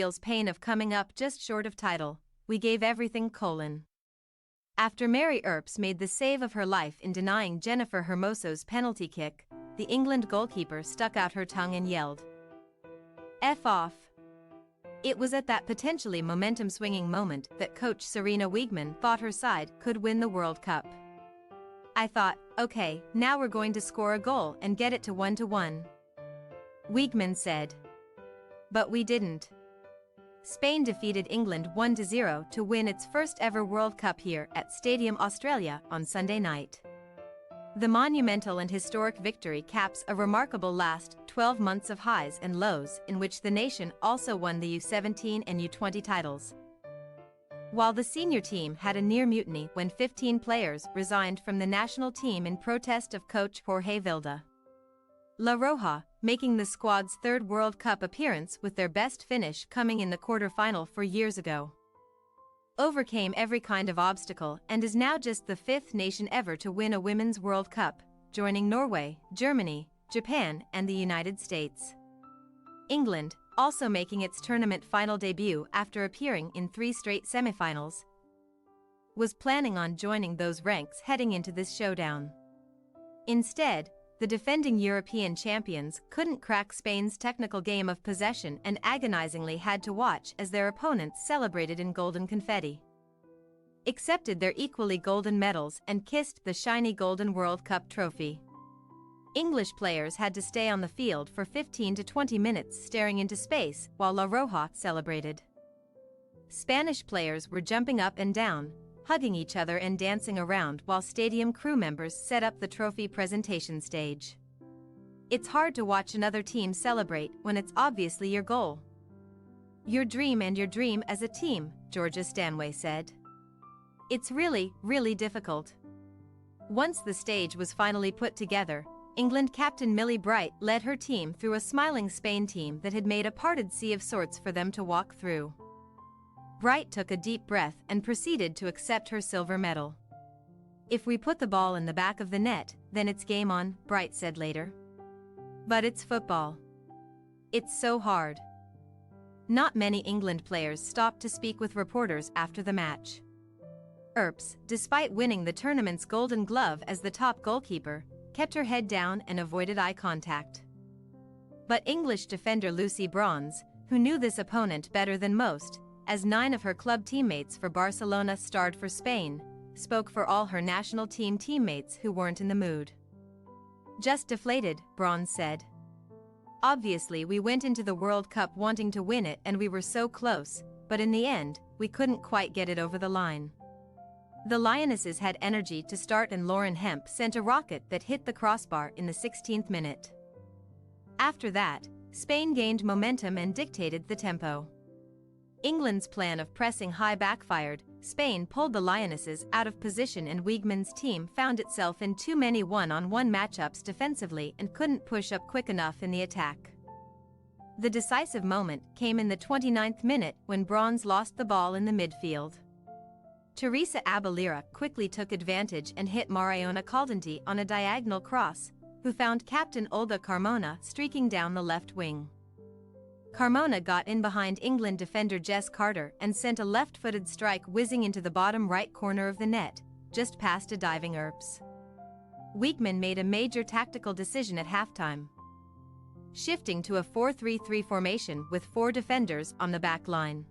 feels pain of coming up just short of title. We gave everything. After Mary Earps made the save of her life in denying Jennifer Hermoso's penalty kick, the England goalkeeper stuck out her tongue and yelled, "F off." It was at that potentially momentum-swinging moment that coach Sarina Wiegman thought her side could win the World Cup. "I thought, okay, now we're going to score a goal and get it to 1-1. Wiegman said. But we didn't. Spain defeated England 1-0 to win its first ever World Cup here at Stadium Australia on Sunday night. The monumental and historic victory caps a remarkable last 12 months of highs and lows in which the nation also won the U17 and U20 titles. While the senior team had a near mutiny when 15 players resigned from the national team in protest of coach Jorge Vilda. La Roja, making the squad's third World Cup appearance with their best finish coming in the quarter-final 4 years ago, overcame every kind of obstacle and is now just the 5th nation ever to win a Women's World Cup, joining Norway, Germany, Japan, and the United States. England, also making its tournament final debut after appearing in 3 straight semifinals, was planning on joining those ranks heading into this showdown. Instead, the defending European champions couldn't crack Spain's technical game of possession and agonizingly had to watch as their opponents celebrated in golden confetti, accepted their equally golden medals, and kissed the shiny golden World Cup trophy. English players had to stay on the field for 15 to 20 minutes staring into space while La Roja celebrated. Spanish players were jumping up and down, hugging each other and dancing around while stadium crew members set up the trophy presentation stage. It's hard to watch another team celebrate when it's obviously your goal. Your dream and your dream as a team, Georgia Stanway said. It's really, really difficult. Once the stage was finally put together, England captain Millie Bright led her team through a smiling Spain team that had made a parted sea of sorts for them to walk through. Bright took a deep breath and proceeded to accept her silver medal. "If we put the ball in the back of the net, then it's game on," Bright said later. "But it's football. It's so hard." Not many England players stopped to speak with reporters after the match. Earps, despite winning the tournament's Golden Glove as the top goalkeeper, kept her head down and avoided eye contact. But English defender Lucy Bronze, who knew this opponent better than most, as 9 of her club teammates for Barcelona starred for Spain, spoke for all her national team teammates who weren't in the mood. "Just deflated," Bronze said. "Obviously we went into the World Cup wanting to win it and we were so close, but in the end, we couldn't quite get it over the line." The Lionesses had energy to start and Lauren Hemp sent a rocket that hit the crossbar in the 16th minute. After that, Spain gained momentum and dictated the tempo. England's plan of pressing high backfired, Spain pulled the Lionesses out of position and Wiegman's team found itself in too many one-on-one matchups defensively and couldn't push up quick enough in the attack. The decisive moment came in the 29th minute when Bronze lost the ball in the midfield. Teresa Abelira quickly took advantage and hit Mariona Caldenti on a diagonal cross, who found captain Olga Carmona streaking down the left wing. Carmona got in behind England defender Jess Carter and sent a left-footed strike whizzing into the bottom right corner of the net, just past a diving Earps. Wiegman made a major tactical decision at halftime, shifting to a 4-3-3 formation with 4 defenders on the back line.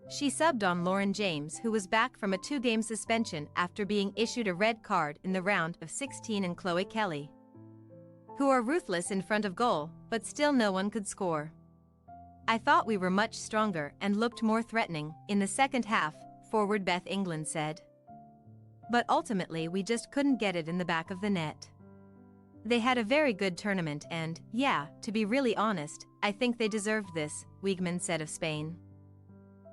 She subbed on Lauren James, who was back from a 2-game suspension after being issued a red card in the round of 16, and Chloe Kelly, who are ruthless in front of goal, but still no one could score. "I thought we were much stronger and looked more threatening in the second half," forward Beth England said. "But ultimately we just couldn't get it in the back of the net. They had a very good tournament and, yeah, to be really honest, I think they deserved this," Wiegman said of Spain.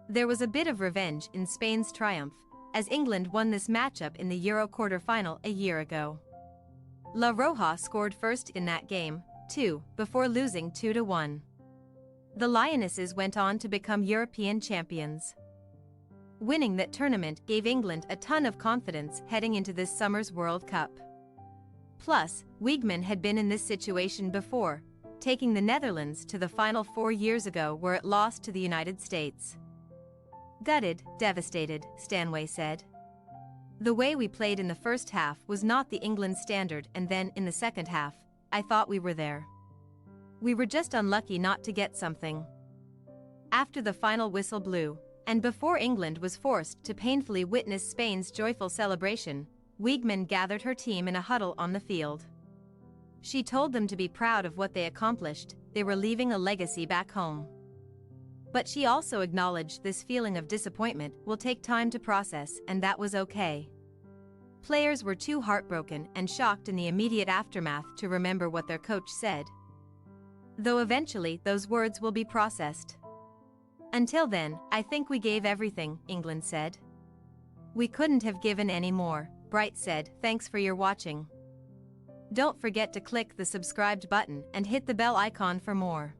There was a bit of revenge in Spain's triumph, as England won this matchup in the Euro quarter-final a year ago. La Roja scored first in that game, too, before losing 2-1. The Lionesses went on to become European champions. Winning that tournament gave England a ton of confidence heading into this summer's World Cup. Plus, Wiegman had been in this situation before, taking the Netherlands to the final 4 years ago where it lost to the United States. "Gutted, devastated," Stanway said. "The way we played in the first half was not the England standard, and then, in the second half, I thought we were there. We were just unlucky not to get something." After the final whistle blew, and before England was forced to painfully witness Spain's joyful celebration, Wiegman gathered her team in a huddle on the field. She told them to be proud of what they accomplished. They were leaving a legacy back home. But she also acknowledged this feeling of disappointment will take time to process, and that was okay. Players were too heartbroken and shocked in the immediate aftermath to remember what their coach said. Though eventually those words will be processed. "Until then, I think we gave everything," England said. "We couldn't have given any more," Bright said. "Thanks for your watching. Don't forget to click the subscribed button and hit the bell icon for more."